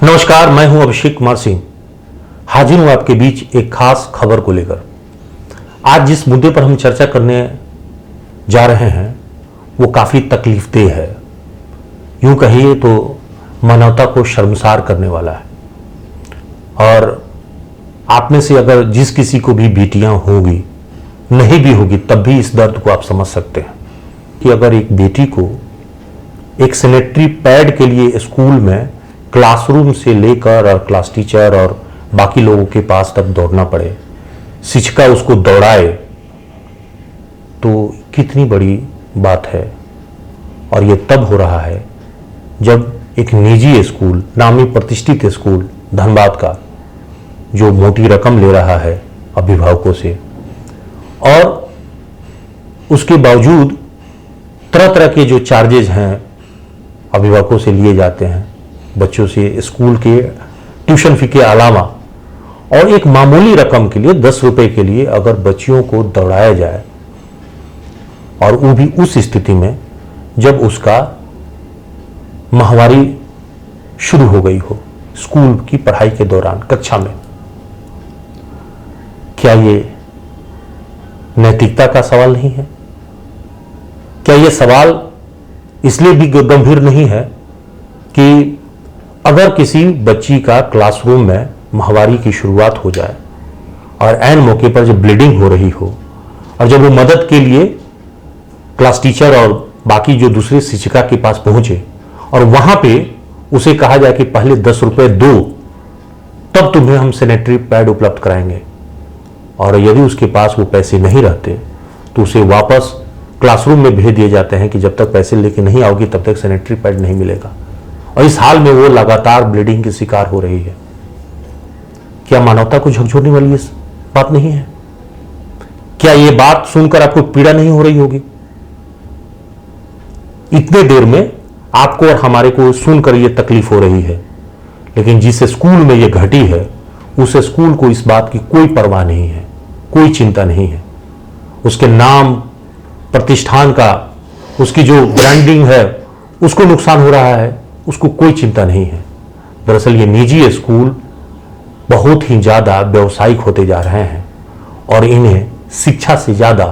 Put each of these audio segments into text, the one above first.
नमस्कार, मैं हूं अभिषेक कुमार सिंह। हाजिर हूं आपके बीच एक खास खबर को लेकर। आज जिस मुद्दे पर हम चर्चा करने जा रहे हैं वो काफी तकलीफदेह है, यूं कहिए तो मानवता को शर्मसार करने वाला है। और आप में से अगर जिस किसी को भी बेटियां होगी, नहीं भी होगी, तब भी इस दर्द को आप समझ सकते हैं कि अगर एक बेटी को एक सैनिटरी पैड के लिए स्कूल में क्लासरूम से लेकर और क्लास टीचर और बाकी लोगों के पास तक दौड़ना पड़े, शिक्षिका उसको दौड़ाए, तो कितनी बड़ी बात है। और ये तब हो रहा है जब एक निजी स्कूल, नामी प्रतिष्ठित स्कूल धनबाद का, जो मोटी रकम ले रहा है अभिभावकों से, और उसके बावजूद तरह तरह के जो चार्जेज हैं अभिभावकों से लिए जाते हैं बच्चों से, स्कूल के ट्यूशन फी के अलावा, और एक मामूली रकम के लिए 10 रुपए के लिए अगर बच्चियों को दौड़ाया जाए, और वो भी उस स्थिति में जब उसका माहवारी शुरू हो गई हो स्कूल की पढ़ाई के दौरान कक्षा में, क्या ये नैतिकता का सवाल नहीं है? क्या ये सवाल इसलिए भी गंभीर नहीं है कि अगर किसी बच्ची का क्लासरूम में माहवारी की शुरुआत हो जाए और ऐन मौके पर जब ब्लीडिंग हो रही हो, और जब वो मदद के लिए क्लास टीचर और बाकी जो दूसरी शिक्षिका के पास पहुंचे और वहां पे उसे कहा जाए कि पहले 10 रुपए दो, तब तुम्हें हम सैनिटरी पैड उपलब्ध कराएंगे, और यदि उसके पास वो पैसे नहीं रहते तो उसे वापस क्लासरूम में भेज दिए जाते हैं कि जब तक पैसे लेके नहीं आओगी तब तक सैनिटरी पैड नहीं मिलेगा। और इस हाल में वो लगातार ब्लीडिंग की शिकार हो रही है। क्या मानवता को झकझोरने वाली ये बात नहीं है? क्या ये बात सुनकर आपको पीड़ा नहीं हो रही होगी? इतने देर में आपको और हमारे को सुनकर ये तकलीफ हो रही है, लेकिन जिस स्कूल में ये घटी है उस स्कूल को इस बात की कोई परवाह नहीं है, कोई चिंता नहीं है। उसके नाम प्रतिष्ठान का, उसकी जो ब्रांडिंग है उसको नुकसान हो रहा है, उसको कोई चिंता नहीं है। दरअसल ये निजी स्कूल बहुत ही ज्यादा व्यावसायिक होते जा रहे हैं और इन्हें शिक्षा से ज्यादा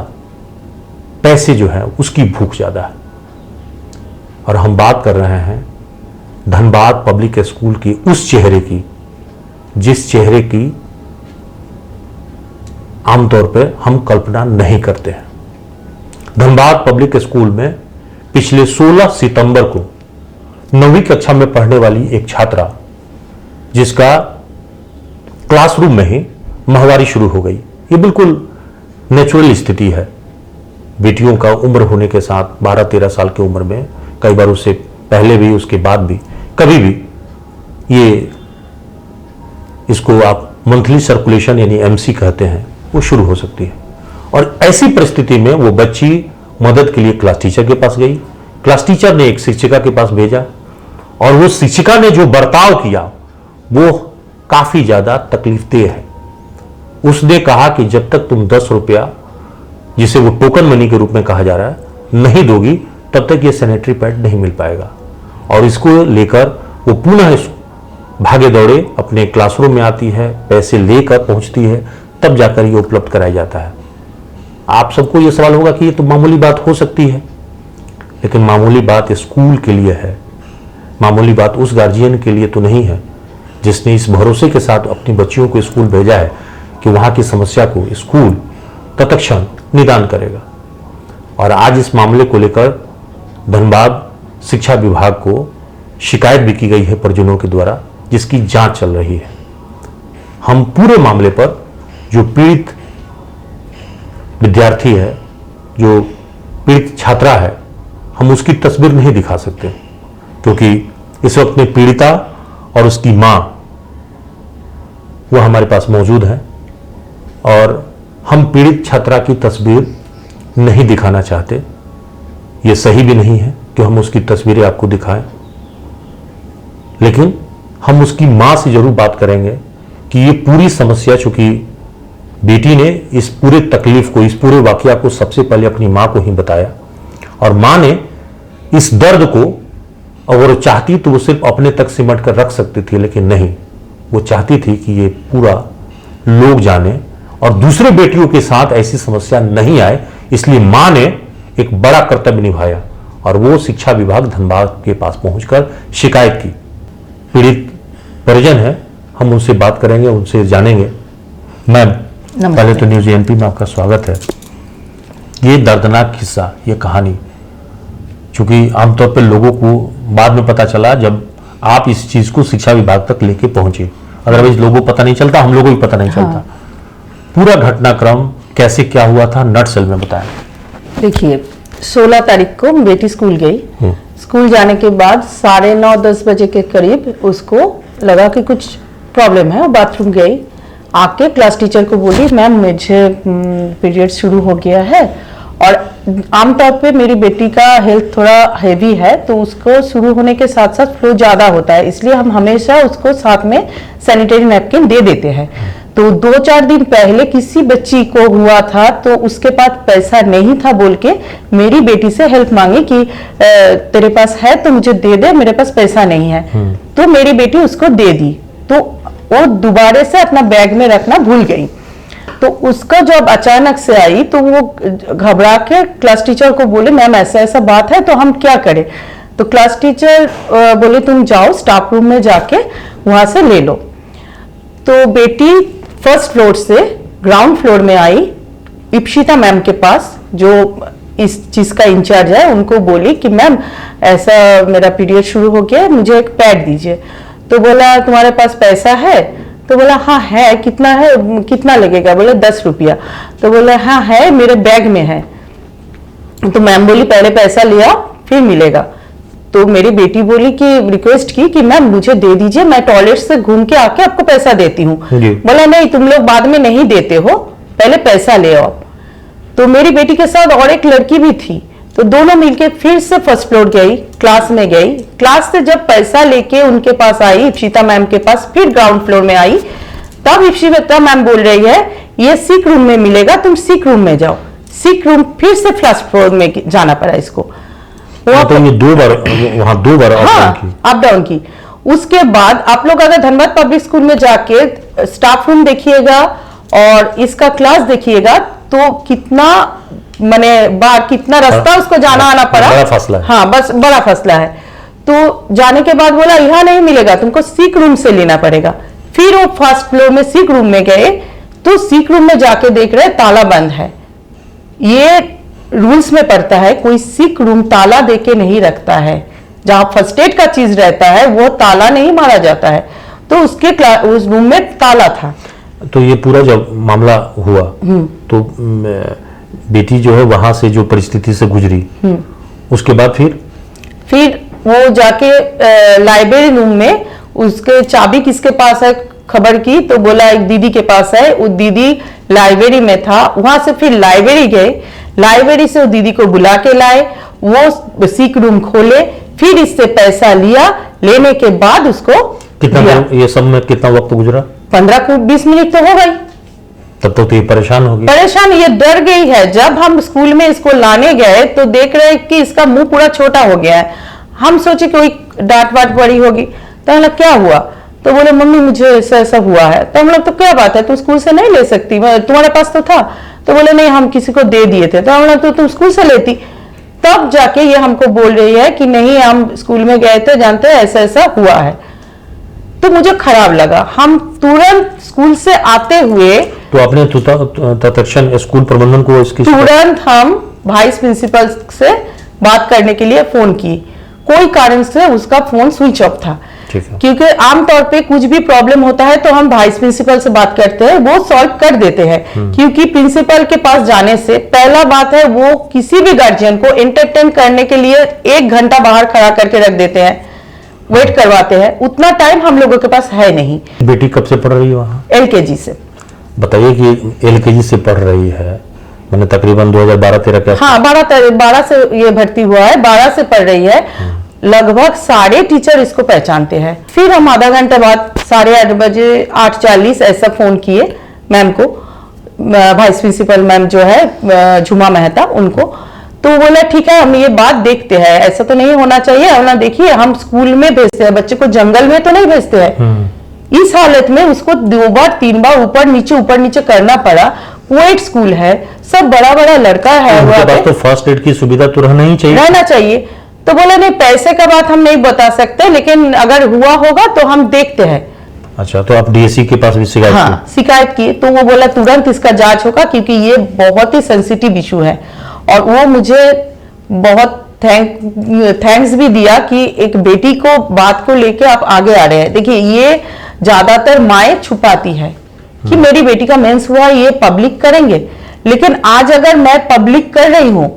पैसे जो है उसकी भूख ज्यादा है। और हम बात कर रहे हैं धनबाद पब्लिक स्कूल की उस चेहरे की, जिस चेहरे की आमतौर पर हम कल्पना नहीं करते हैं। धनबाद पब्लिक स्कूल में पिछले 16 सितंबर को 9वीं कक्षा में पढ़ने वाली एक छात्रा, जिसका क्लासरूम में ही माहवारी शुरू हो गई। ये बिल्कुल नेचुरल स्थिति है। बेटियों का उम्र होने के साथ 12-13 साल की उम्र में, कई बार उससे पहले भी, उसके बाद भी, कभी भी ये, इसको आप मंथली सर्कुलेशन यानी एमसी कहते हैं, वो शुरू हो सकती है। और ऐसी परिस्थिति में वो बच्ची मदद के लिए क्लास टीचर के पास गई। क्लास टीचर ने एक शिक्षिका के पास भेजा और वो शिक्षिका ने जो बर्ताव किया वो काफी ज्यादा तकलीफदेह है। उसने कहा कि जब तक तुम 10 रुपया, जिसे वो टोकन मनी के रूप में कहा जा रहा है, नहीं दोगी तब तक ये सैनिटरी पैड नहीं मिल पाएगा। और इसको लेकर वो पुनः भागे दौड़े अपने क्लासरूम में आती है, पैसे लेकर पहुंचती है, तब जाकर ये उपलब्ध कराया जाता है। आप सबको ये सवाल होगा कि ये तो मामूली बात हो सकती है, लेकिन मामूली बात स्कूल के लिए है, मामूली बात उस गार्जियन के लिए तो नहीं है जिसने इस भरोसे के साथ अपनी बच्चियों को स्कूल भेजा है कि वहां की समस्या को स्कूल तत्क्षण निदान करेगा। और आज इस मामले को लेकर धनबाद शिक्षा विभाग को शिकायत भी की गई है परिजनों के द्वारा, जिसकी जांच चल रही है। हम पूरे मामले पर जो पीड़ित विद्यार्थी है, जो पीड़ित छात्रा है, हम उसकी तस्वीर नहीं दिखा सकते, क्योंकि इस वक्त में पीड़िता और उसकी मां वो हमारे पास मौजूद है और हम पीड़ित छात्रा की तस्वीर नहीं दिखाना चाहते। ये सही भी नहीं है कि हम उसकी तस्वीरें आपको दिखाएं, लेकिन हम उसकी मां से जरूर बात करेंगे कि ये पूरी समस्या, चूंकि बेटी ने इस पूरे तकलीफ को, इस पूरे वाकया को सबसे पहले अपनी मां को ही बताया और मां ने इस दर्द को अगर वो चाहती तो वो सिर्फ अपने तक सिमट कर रख सकती थी, लेकिन नहीं, वो चाहती थी कि ये पूरा लोग जाने और दूसरे बेटियों के साथ ऐसी समस्या नहीं आए। इसलिए मां ने एक बड़ा कर्तव्य निभाया और वो शिक्षा विभाग धनबाद के पास पहुंचकर शिकायत की। पीड़ित परिजन है, हम उनसे बात करेंगे, उनसे जानेंगे। मैम, पहले तो न्यूज एएनपी में आपका स्वागत है। ये दर्दनाक किस्सा, ये कहानी, चूंकि आमतौर पर लोगों को बाद में पता चला जब आप इस चीज को शिक्षा विभाग तक लेके पहुंचे, अदरवाइज लोगों को पता नहीं चलता, हम लोगों को भी पता नहीं चलता। पूरा घटनाक्रम कैसे क्या हुआ था, नटसेल में बताएं। देखिए, 16 तारीख को बेटी स्कूल गई। स्कूल जाने के बाद 9:30-10 बजे के करीब उसको लगा कि कुछ प्रॉब्लम है, बाथरूम गई, आके क्लास टीचर को बोली, मैम मुझे पीरियड शुरू हो गया है और आमतौर पे मेरी बेटी का हेल्थ थोड़ा हेवी है, तो उसको शुरू होने के साथ साथ फ्लो ज़्यादा होता है, इसलिए हम हमेशा उसको साथ में सैनिटरी नैपकिन दे देते हैं। तो 2-4 दिन पहले किसी बच्ची को हुआ था, तो उसके पास पैसा नहीं था बोल के मेरी बेटी से हेल्प मांगी कि तेरे पास है तो मुझे दे दे, मेरे पास पैसा नहीं है। तो मेरी बेटी उसको दे दी, तो वो दोबारा से अपना बैग में रखना भूल गई। तो उसका जब अचानक से आई तो वो घबरा के क्लास टीचर को बोले, मैम ऐसा ऐसा बात है, तो हम क्या करें। तो क्लास टीचर बोले, तुम जाओ स्टाफ रूम में जाके वहां से ले लो। तो बेटी फर्स्ट फ्लोर से ग्राउंड फ्लोर में आई, इप्शिता मैम के पास, जो इस चीज का इंचार्ज है, उनको बोली कि मैम ऐसा मेरा पीरियड शुरू हो गया, मुझे एक पैड दीजिए। तो बोला, तुम्हारे पास पैसा है? तो बोला, हाँ है। कितना है, कितना लगेगा? बोले 10 रुपया। तो बोला, हाँ है, मेरे बैग में है। तो मैम बोली, पहले पैसा लिया फिर मिलेगा। तो मेरी बेटी बोली कि रिक्वेस्ट की कि मैम मुझे दे दीजिए, मैं टॉयलेट से घूम के आके आपको पैसा देती हूँ। बोला, नहीं, तुम लोग बाद में नहीं देते हो, पहले पैसा ले आओ। तो मेरी बेटी के साथ और एक लड़की भी थी, तो दोनों मिलके फिर से फर्स्ट फ्लोर गई, क्लास में गई। क्लास से जब पैसा लेके उनके पास आई, इप्शिता मैम के पास, फिर ग्राउंड फ्लोर में आई, तब इप्शिता मैम बोल रही है, ये सिक रूम में मिलेगा, तुम सिक रूम में जाओ। सिक रूम फिर से फर्स्ट फ्लोर में जाना पड़ा इसको। तो ये 2 बार वहां 2 बार अप डाउन की। उसके बाद आप लोग अगर धनबाद पब्लिक स्कूल में जाके स्टाफ रूम देखिएगा और इसका क्लास देखिएगा, तो कितना माने बार कितना रास्ता उसको जाना आना पड़ा, बड़ा फासला है। हाँ, बस बड़ा फासला है। तो जाने के बाद बोला, यहाँ नहीं मिलेगा, तुमको सिक रूम से लेना पड़ेगा। फिर वो फर्स्ट फ्लोर में सिक रूम में गए, तो सिक रूम में जाके देख रहे ताला बंद है। ये रूल्स में पड़ता है, कोई सिक रूम ताला देके नहीं रखता है, जहां फर्स्ट एड का चीज रहता है वो ताला नहीं मारा जाता है। तो उसके उस रूम में ताला था। तो ये पूरा जब मामला हुआ तो बेटी जो है वहां से जो परिस्थिति से गुजरी, उसके बाद फिर वो जाके लाइब्रेरी रूम में उसके चाबी किसके पास है खबर की, तो बोला एक दीदी के पास है। वो दीदी लाइब्रेरी में था, वहां से फिर लाइब्रेरी गए, लाइब्रेरी से वो दीदी को बुला के लाए, वो सीक रूम खोले, फिर इससे पैसा लिया, लेने के बाद उसको कितना, ये सब में कितना वक्त गुजरा? 15-20 मिनट तो हो गई। तब तो ये परेशान हो गई। परेशान, ये डर गई है। जब हम स्कूल में इसको लाने गए तो देख रहे कि इसका मुंह पूरा छोटा हो गया है। हम सोचे कोई डांट वाट पड़ी होगी, तो हम लोग क्या हुआ, तो बोले मम्मी मुझे ऐसा ऐसा हुआ है। तो हम लोग, तो क्या बात है, तुम स्कूल से नहीं ले सकती, तुम्हारे पास तो था। तो बोले नहीं, हम किसी को दे दिए थे। तो हम लोग, तो तुम स्कूल से लेती। तब जाके ये हमको बोल रही है कि नहीं, हम स्कूल में गए थे, जानते हैं ऐसा ऐसा हुआ है। तो मुझे खराब लगा। हम तुरंत स्कूल से आते हुए, तो आपने तत्क्षण स्कूल प्रबंधन को इसकी तुरंत हम वाइस प्रिंसिपल से बात करने के लिए फोन की। कोई कारण से उसका फोन स्विच ऑफ था, क्योंकि आमतौर पे कुछ भी प्रॉब्लम होता है तो हम वाइस प्रिंसिपल से बात करते हैं, वो सॉल्व कर देते हैं। क्योंकि प्रिंसिपल के पास जाने से पहला बात है, वो किसी भी गार्जियन को एंटरटेन करने के लिए 1 घंटा बाहर खड़ा करके रख देते हैं, वेट करवाते हैं। उतना टाइम हम लोगों के पास है नहीं। बेटी कब से पढ़ रही है वहाँ? LKG से। बताइए कि LKG से पढ़ रही है, मैंने तकरीबन 2012-13 के, हाँ 12 से ये भर्ती हुआ है, 12 से पढ़ रही है। लगभग सारे टीचर इसको पहचानते हैं। फिर हम आधा घंटे बाद 8:30 बजे 8:40 ऐसा फोन किए मैम को, वाइस प्रिंसिपल मैम जो है झुमा मेहता, उनको। तो वो बोला ठीक है हम ये बात देखते हैं, ऐसा तो नहीं होना चाहिए। और ना देखिए हम स्कूल में भेजते हैं बच्चे को, जंगल में तो नहीं भेजते हैं। इस हालत में उसको 2 बार 3 बार ऊपर नीचे करना पड़ा। कोएड स्कूल है, सब बड़ा बड़ा लड़का है, उनके पास तो फर्स्ट एड की सुविधा तो रहना चाहिए। तो बोले नहीं पैसे का बात हम नहीं बता सकते, लेकिन अगर हुआ होगा तो हम देखते हैं। अच्छा, तो आप डीएससी के पास भी शिकायत हाँ, शिकायत की तो वो बोला तुरंत इसका जांच होगा, क्योंकि ये बहुत ही सेंसिटिव इशू है। और वो मुझे बहुत थैंक्स भी दिया कि एक बेटी को बात को लेके आप आगे आ रहे हैं। देखिए ये ज्यादातर माएँ छुपाती है कि मेरी बेटी का मेंस हुआ, ये पब्लिक करेंगे। लेकिन आज अगर मैं पब्लिक कर रही हूं,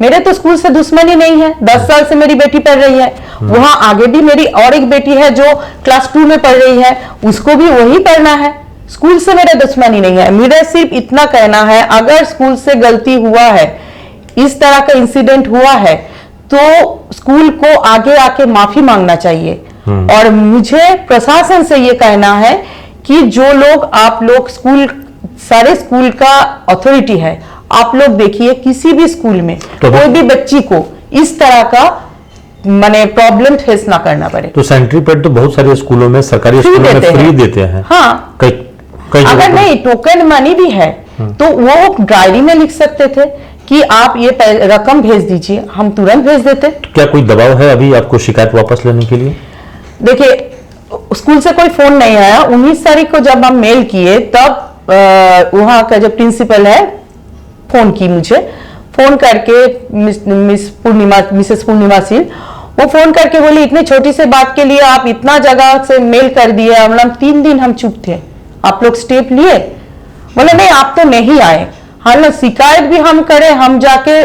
मेरे तो स्कूल से दुश्मनी नहीं है, 10 साल से मेरी बेटी पढ़ रही है, वहां आगे भी मेरी और एक बेटी है जो क्लास 2 में पढ़ रही है, उसको भी वही पढ़ना है। स्कूल से मेरा दुश्मनी नहीं है। मेरा सिर्फ इतना कहना है, अगर स्कूल से गलती हुआ है, इस तरह का इंसिडेंट हुआ है, तो स्कूल को आगे आके माफी मांगना चाहिए। और मुझे प्रशासन से ये कहना है कि जो लोग आप लोग सारे स्कूल का अथॉरिटी है, आप लोग देखिए किसी भी स्कूल में तो कोई भी बच्ची को इस तरह का माने प्रॉब्लम फेस ना करना पड़े। तो सैनिटरी पैड तो बहुत सारे स्कूलों में, सरकारी स्कूलों में फ्री देते हैं। हाँ, कई अगर नहीं टोकन मनी भी है तो वो डायरी में लिख सकते थे कि आप ये रकम भेज दीजिए, हम तुरंत भेज देते। क्या कोई दबाव है अभी आपको शिकायत वापस लेने के लिए? देखिए स्कूल से कोई फोन नहीं आया। 19 तारीख को जब हम मेल किए तब वहां का जो प्रिंसिपल है फोन की मुझे, फोन करके मिसेस पूर्णिमा सिंह, वो फोन करके बोली इतनी छोटी से बात के लिए आप इतना जगह से मेल कर दिए। हम 3 दिन हम चुप थे, आप लोग स्टेप लिए? बोले नहीं आप तो नहीं आए। हाँ ना, शिकायत भी हम करें, हम जाके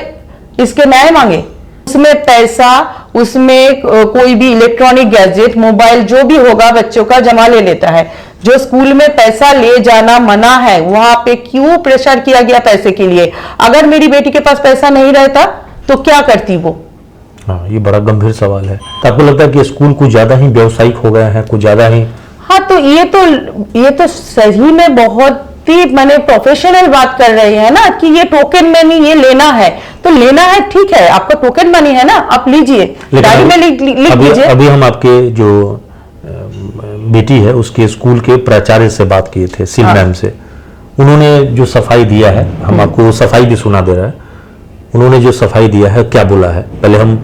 इसके न्याय मांगे। उसमें पैसा, उसमें कोई भी इलेक्ट्रॉनिक गैजेट, मोबाइल जो भी होगा बच्चों का जमा ले लेता है। जो स्कूल में पैसा ले जाना मना है, वहां पे क्यों प्रेशर किया गया पैसे के लिए? अगर मेरी बेटी के पास पैसा नहीं रहता तो क्या करती वो? हाँ, ये बड़ा गंभीर सवाल है। तो आपको लगता है कि स्कूल कुछ ज्यादा ही व्यावसायिक हो गया है, कुछ ज्यादा ही? हाँ, तो ये तो सही में बहुत ही मैंने प्रोफेशनल बात कर रही है ना कि ये टोकन मनी ये लेना है तो लेना है, ठीक है, आपका टोकन मनी है ना, आप लीजिए, डायरी में लिख लीजिए। अभी हम आपके जो बेटी है उसके स्कूल के प्राचार्य से बात किए थे, सिल मैम से। उन्होंने जो सफाई दिया है, हम आपको सफाई भी सुना दे रहा है। उन्होंने जो सफाई दिया है क्या बोला है, पहले हम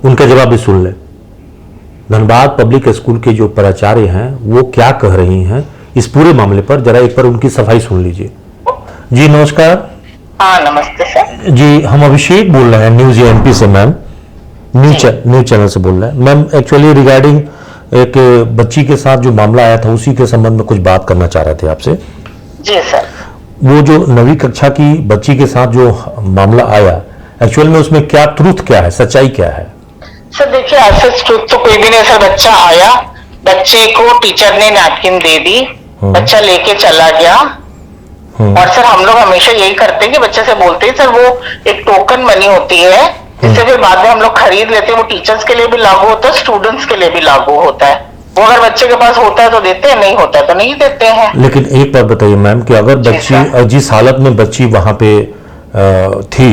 उनका जवाब भी सुन ले। धनबाद पब्लिक स्कूल के जो प्राचार्य हैं वो क्या कह रही हैं इस पूरे मामले पर, जरा एक बार उनकी सफाई सुन लीजिए। जी नमस्कार। हाँ नमस्ते सर। जी, हम अभिषेक बोल रहे हैं न्यूज एमपी से मैम, न्यूज चैनल से बोल रहे हैं मैम। एक्चुअली रिगार्डिंग एक बच्ची के साथ जो मामला आया था उसी के संबंध में कुछ बात करना चाह रहे थे आपसे। जी सर। वो जो 9वीं कक्षा की बच्ची के साथ जो मामला आया, एक्चुअल में उसमें क्या ट्रूथ क्या है, सच्चाई क्या है? सर देखिए ऐसे ट्रूथ तो कोई भी नहीं सर। बच्चा आया, बच्चे को टीचर ने नैपकिन दे दी, बच्चा लेके चला गया। और सर हम लोग हमेशा यही करते हैं कि बच्चे से बोलते हैं सर वो एक टोकन मनी होती है जिससे फिर बाद में हम लोग खरीद लेते हैं। वो टीचर्स के लिए भी लागू होता है, स्टूडेंट्स के लिए भी लागू होता है। वो अगर बच्चे के पास होता है तो देते हैं, नहीं होता है तो नहीं देते हैं। लेकिन एक बात बताइए मैम कि अगर बच्ची जिस हालत में बच्ची वहां पे थी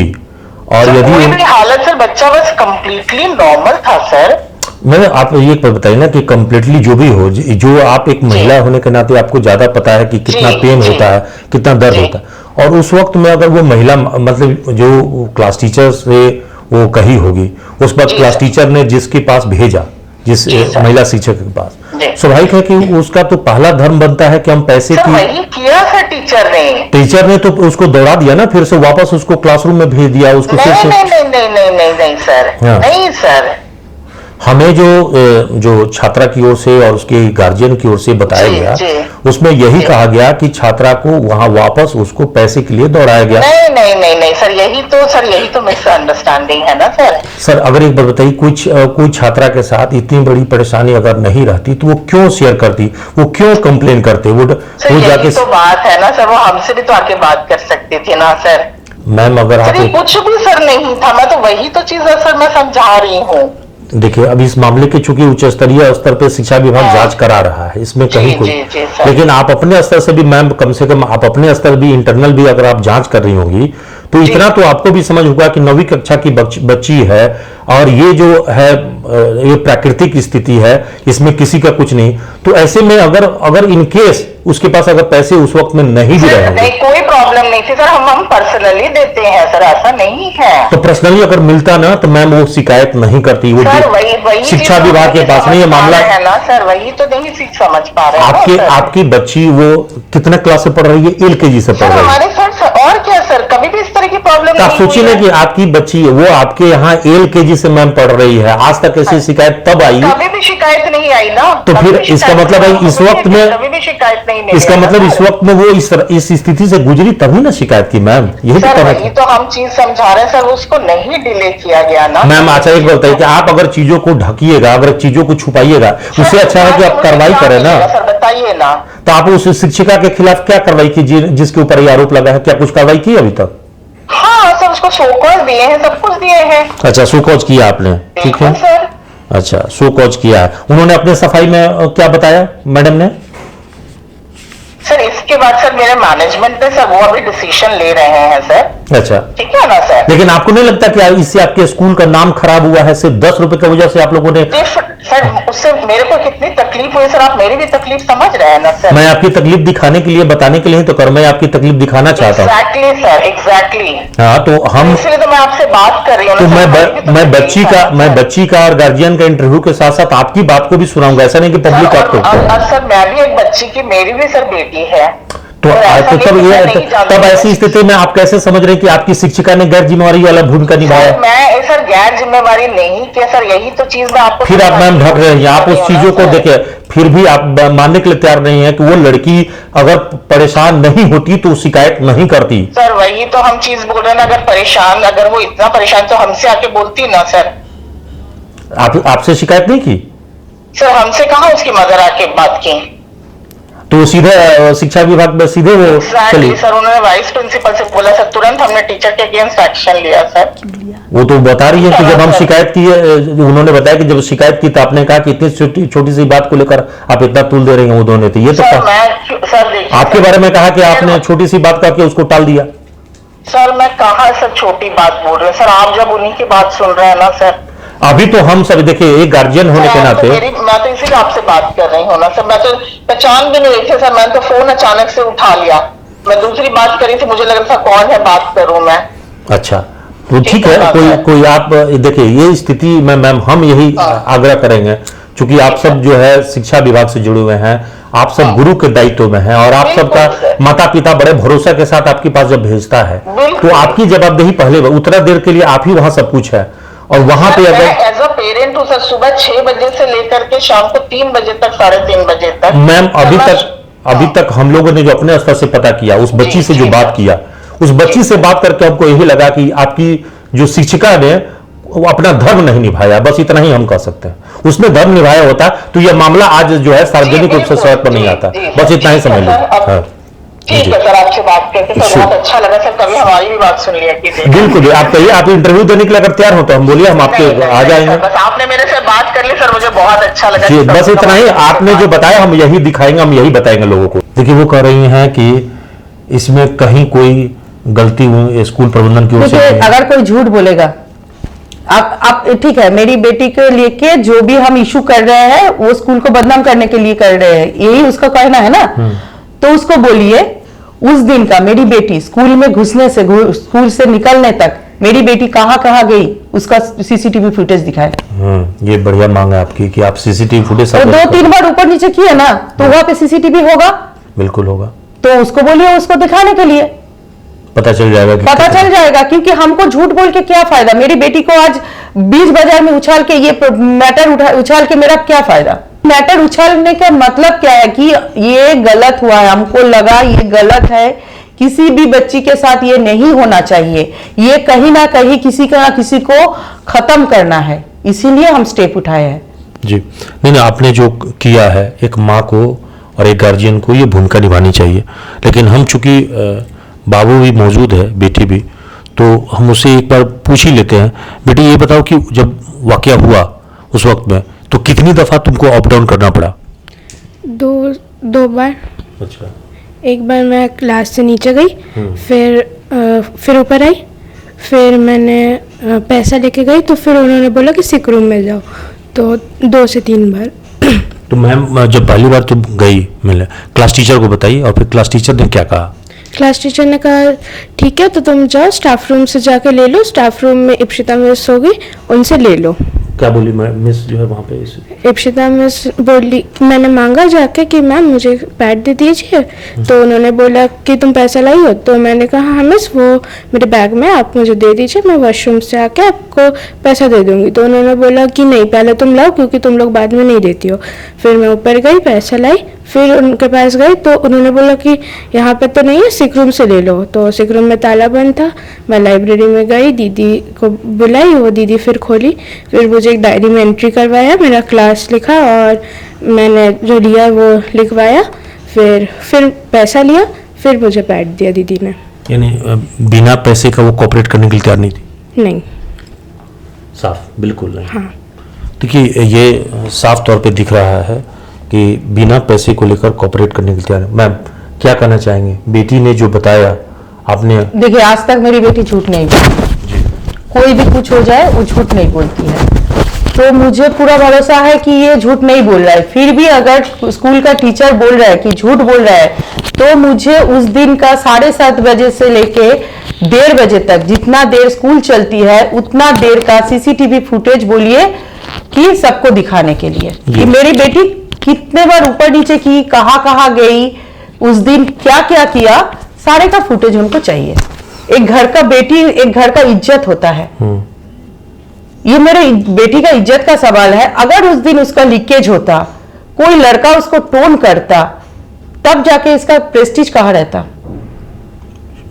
और यदि हालत सर बच्चा बस कंप्लीटली नॉर्मल था सर। मैंने आप ये बताइए ना कि कंप्लीटली जो भी हो, जो आप एक महिला होने के नाते आपको ज्यादा पता है कि कितना पेन होता है, कितना दर्द होता है। और उस वक्त में अगर वो महिला मतलब जो क्लास टीचर से वो कही होगी, उस वक्त क्लास टीचर ने जिसके पास भेजा, जिस महिला शिक्षक के पास, स्वाभाविक है कि उसका तो पहला धर्म बनता है कि हम पैसे की किया सर टीचर ने तो उसको दौड़ा दिया ना, फिर से वापस उसको क्लासरूम में भेज दिया उसको। नहीं सर, नहीं सर। हमें जो छात्रा की ओर से और उसके गार्जियन की ओर से बताया गया, उसमें यही कहा गया कि छात्रा को वहां वापस उसको पैसे के लिए दौड़ाया गया। नहीं सर, यही तो मिसअंडरस्टैंडिंग है ना सर। सर अगर एक बार बताइए, कोई छात्रा के साथ इतनी बड़ी परेशानी अगर नहीं रहती तो वो क्यों शेयर करती, वो क्यों कंप्लेन करते? वो जाके तो बात है ना सर, वो हमसे भी तो आके बात कर सकती थी ना सर। मैम अगर आप कुछ भी सर नहीं था, मैं तो वही तो चीज है सर मैं समझा रही हूँ। देखिए अब इस मामले के चूंकि उच्च स्तरीय स्तर पे शिक्षा विभाग जांच करा रहा है, इसमें कहीं कोई, लेकिन आप अपने स्तर से भी मैम, कम से कम आप अपने स्तर भी इंटरनल भी अगर आप जांच कर रही होंगी तो इतना तो आपको भी समझ होगा कि 9वीं कक्षा की बच्ची है और ये जो है ये प्राकृतिक स्थिति है, इसमें किसी का कुछ नहीं। तो ऐसे में अगर इन केस उसके पास अगर पैसे उस वक्त में नहीं भी रहे नहीं, कोई प्रॉब्लम नहीं थी सर, हम पर्सनली देते हैं सर, ऐसा नहीं है। तो पर्सनली अगर मिलता ना तो मैम वो शिकायत नहीं करती, वो सर वही शिक्षा विभाग के पास नहीं ये मामला है ना सर, वही तो नहीं समझ पा रहे हैं आपकी बच्ची वो कितने क्लास से पढ़ रही है? LKG से पढ़ रही है हमारे सर। और क्या सर, कभी भी इस तरह की प्रॉब्लम आप सोचिए ना कि आपकी बच्ची वो आपके यहाँ LKG से मैम पढ़ रही है, आज तक ऐसी शिकायत तब आई? कभी भी शिकायत नहीं आई ना। तो फिर इसका मतलब है इस वक्त में कभी भी शिकायत नहीं, इसका मतलब इस वक्त में वो इस स्थिति से गुजरी तभी ना शिकायत की मैम, यही सर वही तो हम चीज समझा रहे हैं सर, उसको नहीं डिले किया गया ना मैम। अच्छा एक बात बताइए कि आप अगर चीजों को ढकिएगा, अगर चीजों को छुपाइएगा, उससे अच्छा है कि आप कार्रवाई करें ना। सर बताइए ना। तो आप उस शिक्षिका के खिलाफ क्या कार्रवाई की जिसके ऊपर ये आरोप लगा है? क्या कुछ कार्रवाई की अभी तक? हाँ सर, उसको शोकॉज दिए हैं, सब कुछ दिए हैं। अच्छा शोकॉज किया आपने, ठीक है सर। अच्छा शोकॉज किया है। उन्होंने अपने सफाई में क्या बताया मैडम ने? सर इसके बाद सर मेरे मैनेजमेंट पे सर वो अभी डिसीजन ले रहे हैं सर। अच्छा ठीक है ना सर। लेकिन आपको नहीं लगता कि इससे आपके स्कूल का नाम खराब हुआ है सिर्फ 10 रुपए की वजह से आप लोगों ने? सर उससे मेरे को कितनी तकलीफ हुई सर, आप मेरी भी तकलीफ समझ रहे हैं ना सर। मैं आपकी तकलीफ दिखाने के लिए, बताने के लिए तो कर, मैं आपकी तकलीफ दिखाना चाहता हूँ। Exactly sir, exactly. हाँ तो हम इसलिए तो मैं आपसे बात कर रही हूँ। तो मैं बच्ची का और गार्जियन का इंटरव्यू के साथ साथ आपकी बात को भी सुनाऊंगा, ऐसा नहीं कि पब्लिक आपको। और सर मैं भी एक बच्ची की, मेरी भी सर बेटी है। तब ऐसी स्थिति में आप कैसे समझ रहे हैं कि आपकी शिक्षिका ने गैर जिम्मेवारी वाला भूमिका निभाया? मैं सर गैर जिम्मेवारी नहीं किया सर, यही तो चीज मैं आपको। फिर आप मैम ढक रहे हैं, आप उस चीजों को देखे फिर भी आप मानने के लिए तैयार नहीं है कि वो लड़की अगर परेशान नहीं होती तो शिकायत नहीं करती। सर वही तो हम चीज बोल रहे हैं, अगर वो इतना परेशान तो हमसे आके बोलती ना सर। आपसे शिकायत नहीं की सर? हमसे कहाँ उसकी मदर आके बात की, तो सीधे शिक्षा विभाग में सीधे वो चली। सर उन्होंने वाइस प्रिंसिपल से बोला सर, तुरंत हमने टीचर के अगेंस्ट एक्शन लिया सर। वो तो बता रही है कि जब हम शिकायत की, उन्होंने बताया कि जब शिकायत की तो आपने कहा कि इतनी छोटी सी बात को लेकर आप इतना तुल दे रही हैं उन्होंने, तो ये तो सर आपके बारे में कहा कि आपने छोटी सी बात कहा कि उसको टाल दिया। सर मैं कहाँ सर छोटी बात बोल रहे हैं सर, आप जब उन्हीं की बात सुन रहे हैं ना सर। अभी तो हम सब देखिए एक गार्जियन होने के नाते मैं तो इसीलिए आपसे बात कर रही हूँ ना सर, मैं तो पहचान भी नहीं रही थी सर, मैंने तो फोन अचानक से उठा लिया, मैं दूसरी बात करी थी, मुझे लग रहा था कौन है, बात करूं मैं। अच्छा तो ठीक है, कोई आप देखिए ये स्थिति में मैम हम यही आग्रह करेंगे, क्योंकि आप सब जो है शिक्षा विभाग से जुड़े हुए हैं, आप सब गुरु के दायित्व में हैं और आप सबका माता पिता बड़े भरोसा के साथ आपके पास जब भेजता है तो आपकी जवाबदेही पहले उतना देर के लिए आप ही वहां सब कुछ है। और वहां पे अगर एज अ पेरेंट हूँ सर, सुबह 6 बजे से लेकर के शाम को 3 बजे तक, 3:30 बजे तक मैम अभी तक हम लोगों ने जो अपने स्तर से पता किया, उस बच्ची से जो बात किया, उस बच्ची से बात करके हमको यही लगा कि आपकी जो शिक्षिका ने वो अपना धर्म नहीं निभाया, बस इतना ही हम कह सकते हैं। उसने धर्म निभाया होता तो यह मामामला आज जो है सार्वजनिक रूप से सड़क पर नहीं आता, बस इतना ही समझ लीजिए। ठीक है सर, आपसे बात करके सर बहुत अच्छा लगा सर, कभी हमारी भी बात सुन लिया कीजिए। बिल्कुल, आप कहिए, आप इंटरव्यू देने के लिए अगर तैयार हो तो हम बोलिए, हम आपके आ जाएंगे। बस आपने मेरे से बात कर ली सर, मुझे बहुत अच्छा लगा। जी बस इतना ही, आपने जो बताया हम यही दिखाएंगे, हम यही बताएंगे लोगों को। देखिए वो कह रही हैं कि इसमें कहीं कोई गलती स्कूल प्रबंधन की ओर से, अगर कोई झूठ बोलेगा, आप ठीक है, मेरी बेटी को लेके जो भी हम इशू कर रहे हैं वो स्कूल को बदनाम करने के लिए कर रहे हैं, यही उसका कहना है ना, तो उसको बोलिए उस दिन का मेरी बेटी स्कूल में घुसने से स्कूल से निकलने तक मेरी बेटी कहाँ कहाँ गई उसका सीसीटीवी फुटेज दिखाए। ये बढ़िया मांग है आपकी कि आप सीसीटीवी फुटेज, तो 2-3 बार ऊपर नीचे किए ना तो वहां पे सीसीटीवी होगा, बिल्कुल होगा, तो उसको बोलिए, उसको दिखाने के लिए पता चल जाएगा क्योंकि हमको झूठ बोल के क्या फायदा, मेरी बेटी को आज बीच बाजार में उछाल के ये मैटर उछाल के मेरा क्या फायदा। मैटर उछालने का मतलब क्या है कि ये गलत हुआ है, हमको लगा ये गलत है, किसी भी बच्ची के साथ ये नहीं होना चाहिए, ये कहीं ना कहीं किसी को खत्म करना है, इसीलिए हम स्टेप उठाए हैं। जी नहीं, आपने जो किया है, एक माँ को और एक गार्जियन को ये भूमिका निभानी चाहिए, लेकिन हम चूंकि बाबू भी मौजूद है, बेटी भी, तो हम उससे एक बार पूछ ही लेते हैं। बेटी ये बताओ कि जब वाकया हुआ उस वक्त में तो कितनी दफा तुमको अप डाउन करना पड़ा? दो बार। अच्छा। एक बार मैं क्लास से नीचे गई, फिर फिर ऊपर आई, फिर मैंने पैसा लेके गई तो फिर उन्होंने बोला कि सिक रूम में जाओ, तो 2 से 3 बार। तो मैम जब पहली बार तुम गई मिले, क्लास टीचर को बताई और फिर क्लास टीचर ने क्या कहा? क्लास टीचर ने कहा ठीक है, तो तुम जाओ स्टाफ रूम से जाके ले लो, स्टाफ रूम में इप्शिता मिस होगी, उनसे ले लो। क्या बोली मिस जो है वहाँ पे? इप्शिता मिस बोली, मैंने मांगा जाके कि मैम मुझे पैड दे दीजिए, तो उन्होंने बोला कि तुम पैसा लाई हो, तो मैंने कहा हाँ मिस वो मेरे बैग में, आप मुझे दे दीजिए, मैं वॉशरूम से आके आपको पैसा दे दूंगी। तो उन्होंने बोला कि नहीं पहले तुम लाओ, क्योंकि तुम लोग बाद में नहीं देती हो। फिर मैं ऊपर गई, पैसा लाई, फिर उनके पास गई तो उन्होंने बोला कि यहाँ पे तो नहीं है, सिक रूम से ले लो। तो सिक रूम में ताला बंद था। मैं लाइब्रेरी में गई, दीदी को बुलाई, वो दीदी फिर खोली, फिर मुझे एक डायरी में एंट्री करवाया, मेरा क्लास लिखा और मैंने जो लिया वो लिखवाया, फिर पैसा लिया, फिर मुझे पैड दिया दीदी ने। यानी बिना पैसे का वो कोऑपरेट करने के लिए तैयार नहीं थी? नहीं। साफ बिल्कुल नहीं। हाँ। देखिए ये साफ तौर पे दिख रहा है कि बिना पैसे को लेकर कोऑपरेट करने के लिए तैयार है। मैम क्या कहना चाहेंगे? बेटी ने जो बताया आपने। देखिए आज तक मेरी बेटी झूठ नहीं बोली, कोई भी कुछ हो जाए वो झूठ नहीं बोलती है, तो मुझे पूरा भरोसा है कि ये झूठ नहीं बोल रहा है। फिर भी अगर स्कूल का टीचर बोल रहा है कि झूठ बोल रहा है, तो मुझे उस दिन का 7:30 बजे से लेके 1:30 बजे तक, जितना देर स्कूल चलती है उतना देर का सीसीटीवी फुटेज बोलिए कि सबको दिखाने के लिए कि मेरी बेटी कितने बार ऊपर नीचे की, कहाँ गई, उस दिन क्या क्या किया, सारे का फुटेज उनको चाहिए। एक घर का बेटी, एक घर का इज्जत होता है, ये मेरे बेटी का इज्जत का सवाल है। अगर उस दिन उसका लीकेज होता, कोई लड़का उसको टोन करता, तब जाके इसका प्रेस्टीज कहाँ रहता?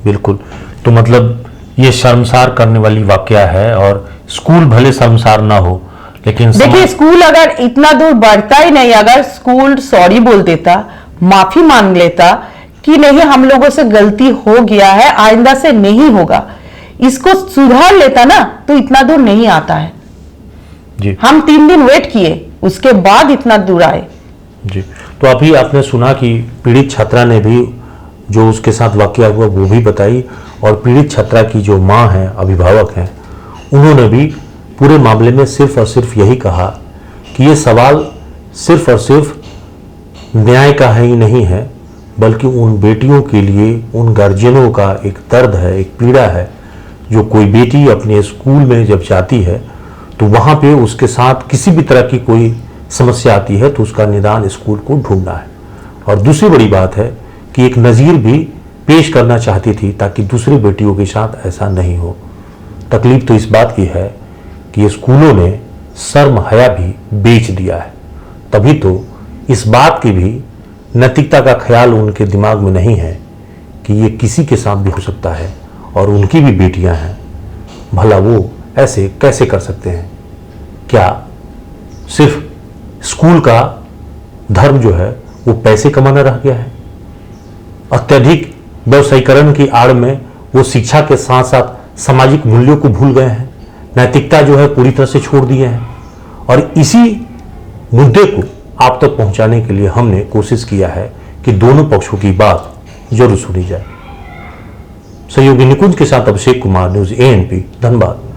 बिल्कुल। तो मतलब ये शर्मसार करने वाली वाकया है, और स्कूल भले शर्मसार ना हो, लेकिन देखिए स्कूल अगर इतना दूर बढ़ता ही नहीं, अगर स्कूल सॉरी बोल देता, माफी मांग लेता कि नहीं हम लोगों से गलती हो गया है, आइंदा से नहीं होगा, इसको सुधार लेता ना, तो इतना दूर नहीं आता है जी। हम 3 दिन वेट किए, उसके बाद इतना दूर आए जी। तो अभी आपने सुना कि पीड़ित छात्रा ने भी जो उसके साथ वाकया हुआ वो भी बताई, और पीड़ित छात्रा की जो माँ है, अभिभावक हैं, उन्होंने भी पूरे मामले में सिर्फ और सिर्फ यही कहा कि ये सवाल सिर्फ और सिर्फ न्याय का ही नहीं है, बल्कि उन बेटियों के लिए, उन गार्जियनों का एक दर्द है, एक पीड़ा है। जो कोई बेटी अपने स्कूल में जब जाती है तो वहाँ पे उसके साथ किसी भी तरह की कोई समस्या आती है तो उसका निदान स्कूल को ढूंढना है। और दूसरी बड़ी बात है कि एक नज़ीर भी पेश करना चाहती थी ताकि दूसरी बेटियों के साथ ऐसा नहीं हो। तकलीफ तो इस बात की है कि स्कूलों ने शर्म हया भी बेच दिया है, तभी तो इस बात की भी नैतिकता का ख्याल उनके दिमाग में नहीं है कि ये किसी के साथ भी हो सकता है, और उनकी भी बेटियां हैं, भला वो ऐसे कैसे कर सकते हैं? क्या सिर्फ स्कूल का धर्म जो है वो पैसे कमाना रह गया है? अत्यधिक व्यवसायीकरण की आड़ में वो शिक्षा के साथ साथ सामाजिक मूल्यों को भूल गए हैं, नैतिकता जो है पूरी तरह से छोड़ दिए हैं। और इसी मुद्दे को आप तक पहुंचाने के लिए हमने कोशिश किया है कि दोनों पक्षों की बात जरूर सुनी जाए। सहयोगी निकुंज के साथ अभिषेक कुमार, न्यूज़ ANP, धनबाद।